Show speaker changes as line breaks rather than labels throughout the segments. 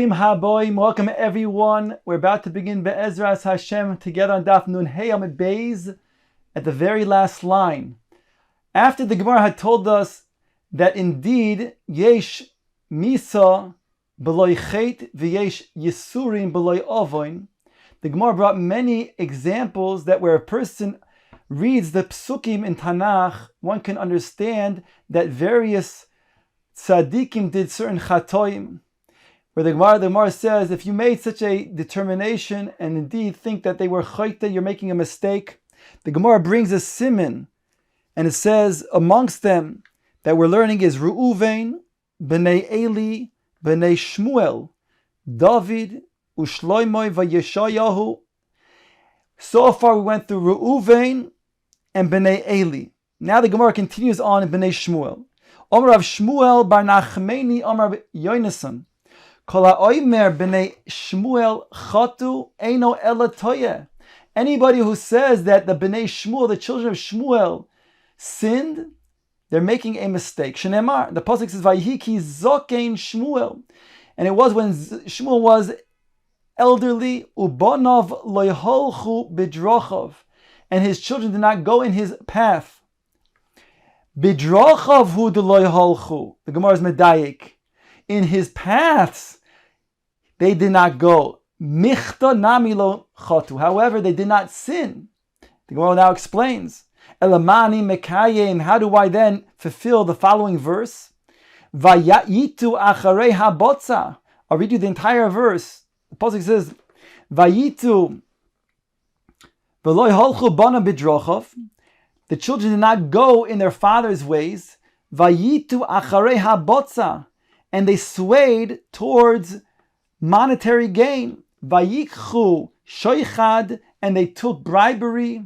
Bruchim haboim, welcome everyone. We're about to begin Be'ezras Hashem together on Daf Nun Hey Amud Beis at the very last line. After the Gemara had told us that indeed Yesh Misa B'loi Chet V'yesh Yisurim B'loi Ovoin, the Gemara brought many examples that where a person reads the Psukim in Tanakh, one can understand that various tzaddikim did certain chatoim. Where the Gemara says, if you made such a determination and indeed think that they were chayte, you're making a mistake. The Gemara brings a siman, and it says amongst them that we're learning is Reuven, Bnei Eli, Bnei Shmuel, David, Ushloimoi, Vayeshayahu. So far we went through Reuven and Bnei Eli. Now the Gemara continues on in Bnei Shmuel. Omar Rav Shmuel bar Nachmeni, Omar Rav Yonasan. Anybody who says that the Bnei Shmuel, the children of Shmuel, sinned, they're making a mistake. Shenemar, the pasuk says, "Vayiki zokein Shmuel," and it was when Shmuel was elderly. Ubonov loyholchu bidrochov, and his children did not go in his path. Bidrochov hu de loyholchu. The Gemara is medayik. In his paths, they did not go. Michta namilo chatu. However, they did not sin. The Gemara now explains. Elamani mekayim. How do I then fulfill the following verse? Vayitu acharei habotza. I'll read you the entire verse. The pasuk says, Vayitu v'loi holchu bana bidrochov. The children did not go in their father's ways. Vayitu acharei habotza. And they swayed towards monetary gain. Vayikchu shoichad, and they took bribery.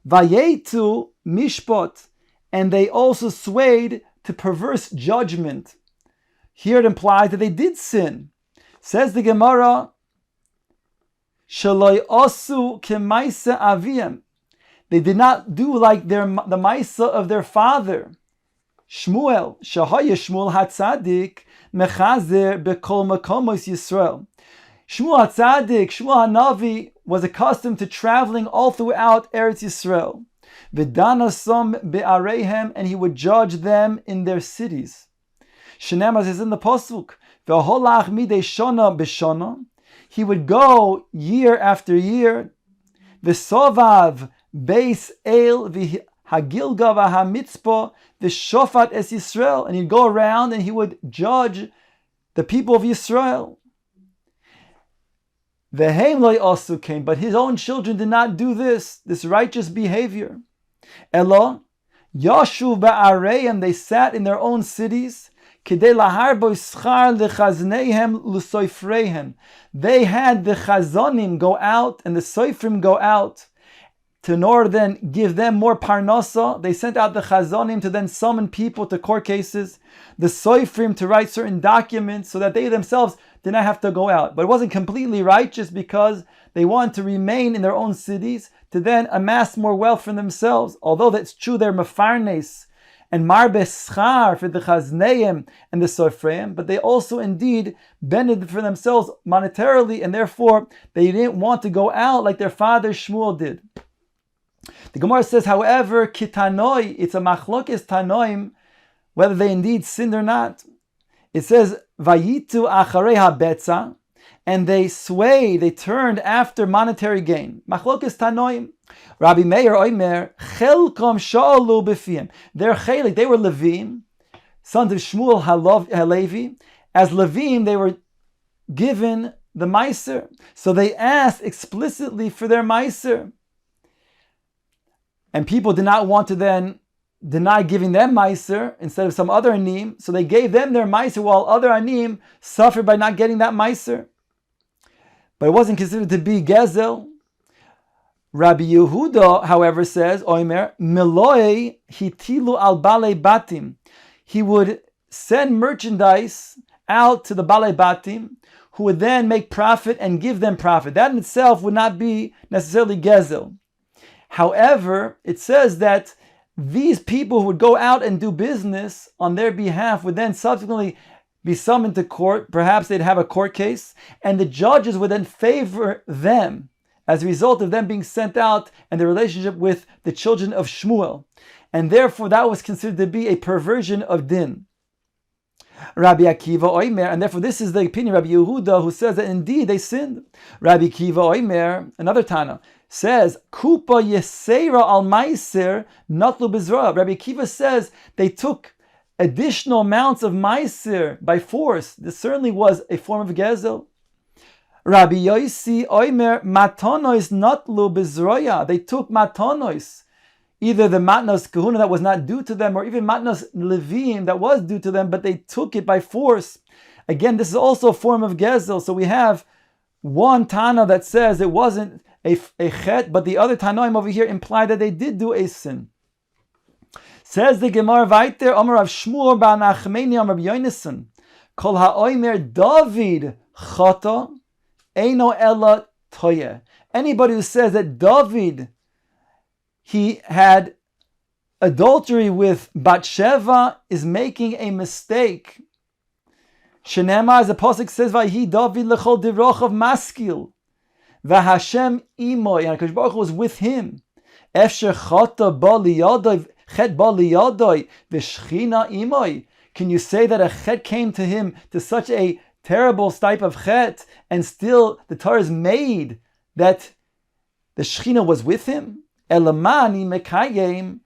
Vayetu mishpot, and they also swayed to perverse judgment. Here it implies that they did sin. Says the Gemara, Shaloi osu kemaisa aviem. They did not do like the maisa of their father. Shmuel, Shahaya Shmuel Hatzadik, Mechazer Bekol Makomos Yisrael. Shmuel Hatzadik, Shmuel Hanavi, was accustomed to traveling all throughout Eretz Yisrael. V'dana som be'areihem, and he would judge them in their cities. Shenema says in the pasuk, V'holach midei shona b'shona. He would go year after year. V'sovav beis el Hagilga v'hamitzpah v'shofat es Yisrael, and he'd go around and he would judge the people of Yisrael. V'heim lo yasu came, but his own children did not do this righteous behavior. Elo yashu ba'areim, they sat in their own cities. Kidei laharbo schar lechazneihem lusoifreihem. They had the chazonim go out and the soifrim go out. To in order then give them more parnasa, they sent out the chazonim to then summon people to court cases, the soifrim to write certain documents so that they themselves did not have to go out. But it wasn't completely righteous because they wanted to remain in their own cities to then amass more wealth for themselves. Although that's true, they're mefarnes and marbe schar for the chazneim and the soifrim, but they also indeed benefited for themselves monetarily, and therefore they didn't want to go out like their father Shmuel did. The Gemara says, however, kitanoi, it's a machlokes tanoim, whether they indeed sinned or not. It says, vayitu acharei habetza, and they swayed, they turned after monetary gain. Machlokes tanoim. Rabbi Meir oimer, chelkom sha'alu b'fiyim. They're chelik, they were Levim, sons of Shmuel Halevi. As Levim, they were given the meiser. So they asked explicitly for their meiser. And people did not want to then deny giving them meiser instead of some other anim, so they gave them their meiser while other anim suffered by not getting that meiser. But it wasn't considered to be gezel. Rabbi Yehuda, however, says, Oimer, Miloi hitilu al balei batim. He would send merchandise out to the balei batim, who would then make profit and give them profit. That in itself would not be necessarily gezel. However, it says that these people who would go out and do business on their behalf would then subsequently be summoned to court. Perhaps they'd have a court case, and the judges would then favor them as a result of them being sent out and the relationship with the children of Shmuel. And therefore that was considered to be a perversion of din. Rabbi Akiva Oimer, and therefore this is the opinion of Rabbi Yehuda, who says that indeed they sinned. Rabbi Akiva Oimer, another Tana, says, Kupa Yesera al Maiser Natlu Bizra. Rabbi Akiva says they took additional amounts of Maiser by force. This certainly was a form of Gezel. Rabbi Yosi Oimer Matonois Natlu Bizroya. They took Matonois, either the matnos kahuna that was not due to them, or even matnos levim that was due to them, but they took it by force. Again, this is also a form of gezel. So we have one Tana that says it wasn't a chet, but the other Tanoim over here imply that they did do a sin. Says the Gemara weiter, Amar Rav Shmuel bar Nachmeni Amar Yonason, Kol ha'oimer David chata, eino ela toye. Anybody who says that David, he had adultery with Bathsheba, is making a mistake. Shenema, as the pasuk says, "Vahi David lechol divrochav maskil, v'Hashem imoy," and HaKadosh Baruch Hu was with him. Efsher chata ba liyadoi, chet ba liyadoi, v'shchina imoy. Can you say that a chet came to him to such a terrible type of chet, and still the Torah is made that the Shechina was with him? Elamani mekayim.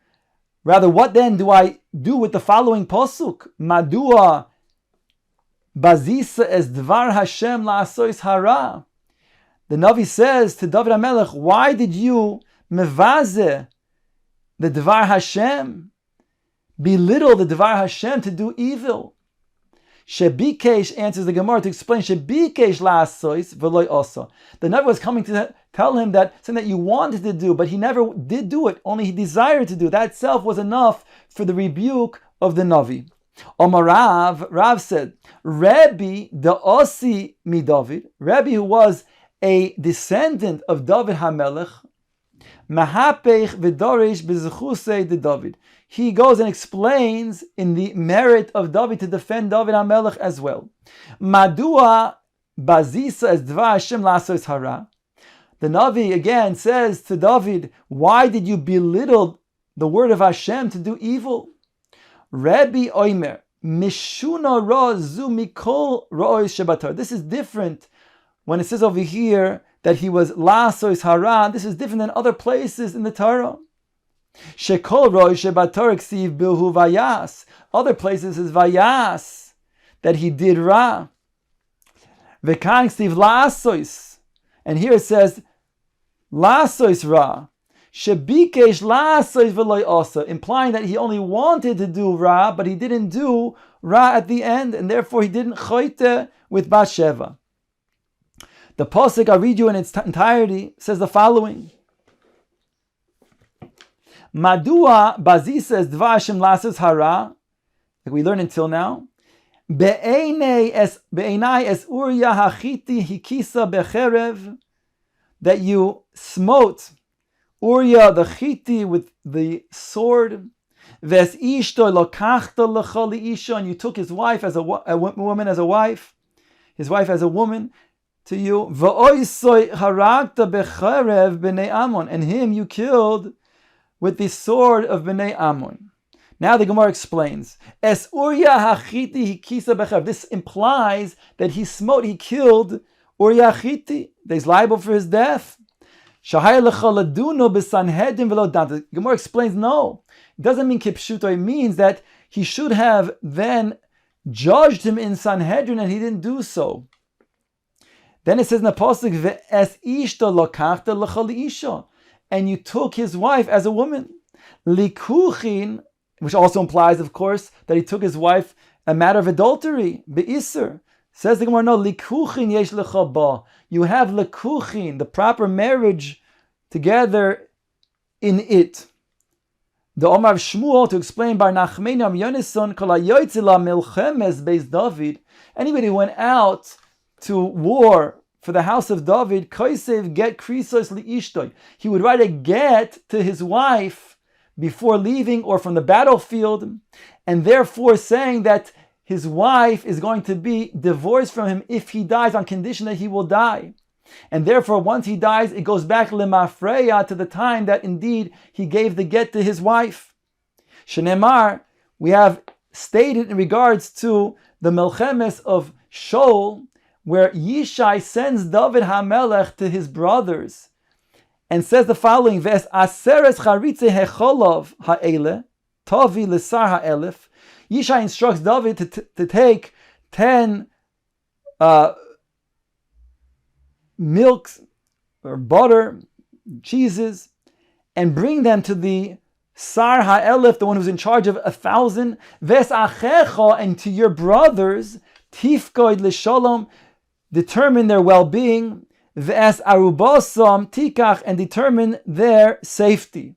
Rather, what then do I do with the following pasuk? Madua bazisa es dvar Hashem la'asois hara. The Navi says to David HaMelech, why did you mevaze the dvar Hashem, belittle the dvar Hashem to do evil? Shebikesh, answers the Gemara to explain, Shebikesh la'asois v'loi osa. The Navi was coming to tell him that something that you wanted to do, but he never did do it, only he desired to do. That itself was enough for the rebuke of the Navi. Omar Rav said, Rebbe the Osi mi David, Rebbe who was a descendant of David HaMelech, Mahapech v'dorish b'zechusei de David. He goes and explains in the merit of David to defend David HaMelech as well. Madua bazisa es dvar Hashem la'asos hara. The Navi again says to David, why did you belittle the word of Hashem to do evil? Rabbi Oimer, Mishuna ra zu mikol ra'os shebatar. This is different when it says over here that he was la'asos hara. This is different than other places in the Torah. Shekol ra'os shebatar ksiv bilhu vayas. Other places is vayas, that he did ra. V'kan ksiv la'asos. And here it says, Lasois ra, shebikesh lasois v'loy osa, implying that he only wanted to do ra, but he didn't do ra at the end, and therefore he didn't choite with Bathsheba. The pasuk, I'll read you in its entirety, says the following: Madua bazisa es dvar Hashem lasos hara, like we learned until now. Be'einai es Uriah hachiti hikisa becherev, that you smote Uriah the Chiti with the sword. Ves ishto lokachta lechali isha, and you took his wife as a woman as a wife, his wife as a woman to you. V'oisoi haragta becherev b'nei Ammon, and him you killed with the sword of b'nei Ammon. Now the Gemara explains, Es Uriah hachiti hikisa becherev. This implies that he killed Uriah Chiti. He's liable for his death. The Gemara explains, no, it doesn't mean kipshuto. It means that he should have then judged him in Sanhedrin, and he didn't do so. Then it says in the pasuk, "Ve'es ishto lokachta l'chol isha," and you took his wife as a woman. Likuchin, which also implies, of course, that he took his wife a matter of adultery. Be'isr. Says the Gemara, no, likuchin yesh lecha ba. You have likuchin, the proper marriage together in it. The Omar of Shmuel, to explain Bar Nachmeni Am Yonason, kol hayoytze la milchemes beis David. Anybody who went out to war for the house of David, koisev get krisos liishtoi. He would write a get to his wife before leaving or from the battlefield, and therefore saying that his wife is going to be divorced from him if he dies, on condition that he will die. And therefore, once he dies, it goes back lemafreya, to the time that indeed he gave the get to his wife. Shenemar, we have stated in regards to the Melchemes of Shaul, where Yishai sends David HaMelech to his brothers and says the following: Ves aseres charitze hecholov ha'ele tavi lesar ha'elef. Yishai instructs David to take 10 milks or butter, cheeses, and bring them to the Sar ha'elef, the one who's in charge of 1,000. Ves achecha, and to your brothers, tifkoid l'shalom, determine their well-being. Ves arubasam tikach, and determine their safety.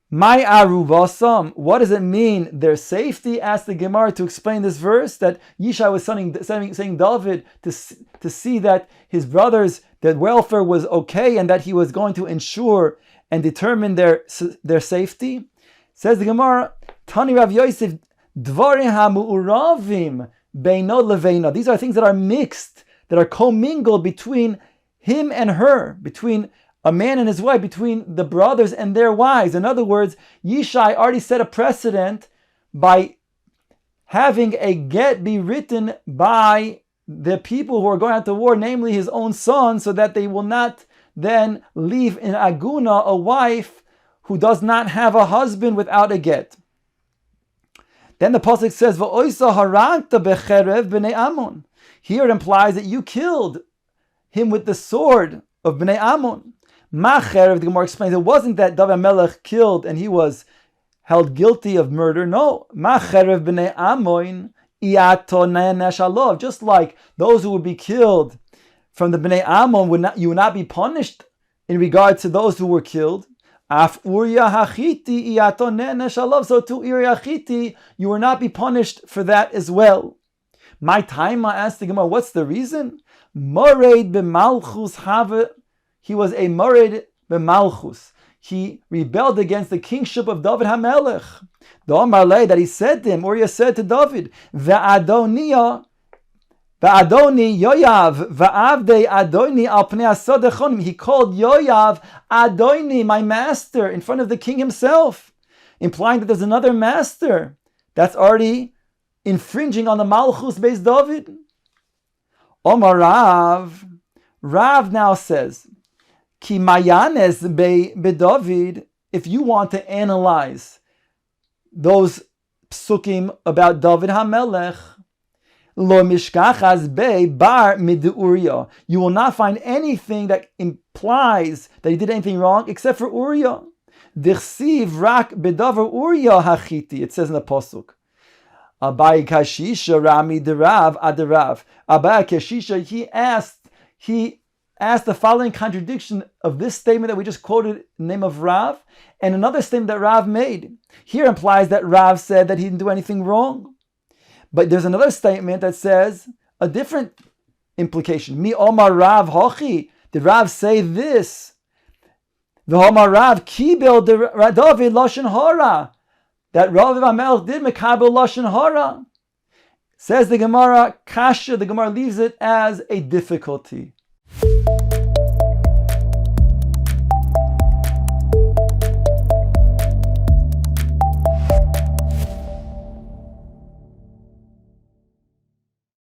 My arubasam, what does it mean, their safety? Asked the Gemara to explain this verse, that Yishai was saying David to see that his brothers, their welfare was okay, and that he was going to ensure and determine their safety. Says the Gemara, Tani Rav Yosef, Dvarim ha'mu'uravim beino leveino. These are things that are mixed, that are commingled between him and her, between a man and his wife, between the brothers and their wives. In other words, Yishai already set a precedent by having a get be written by the people who are going out to war, namely his own son, so that they will not then leave in aguna a wife who does not have a husband without a get. Then the pasuk says, "V'oisa haragta becherev b'nei Ammon." Here it implies that you killed him with the sword of b'nei Ammon. Macherev, the Gemara explains, it wasn't that David Melech killed and he was held guilty of murder. No, Macherev b'nei Ammon iato neshalov. Just like those who would be killed from the Bnei Ammon, you would not be punished in regard to those who were killed. Af Uriah Hachiti iato neshalov. So to Uriah Hachiti, you will not be punished for that as well. My time, I asked the Gemara, what's the reason? Mored b'malchus have. He was a mored b'malchus. He rebelled against the kingship of David HaMelech. The Omarle, that he said to him, Uriah said to David, Ve'adoni Yoav, Ve'avdei Adoni al pnei asadechonim. He called Yoav Adoni, my master, in front of the king himself, implying that there's another master. That's already infringing on the Malchus based David. Omar Rav now says, Ki mayanes be David, if you want to analyze those psukim about David HaMelech, lo mishkachas be bar mid Uriah. You will not find anything that implies that he did anything wrong except for Uriah. Dichsiv rak bedavar Uriah hachiti. It says in the pasuk. Abai kashisha rami derav aderav. Abai kashisha, he asked the following contradiction of this statement that we just quoted in the name of Rav, and another statement that Rav made. Here implies that Rav said that he didn't do anything wrong. But there's another statement that says a different implication. Mi Omar Rav Hochi. Did Rav say this? V'Omar Rav Kibel David Lashon Hara. That Rav HaMelech did Mekabel Lashon Hara. Says the Gemara, Kasha, the Gemara leaves it as a difficulty.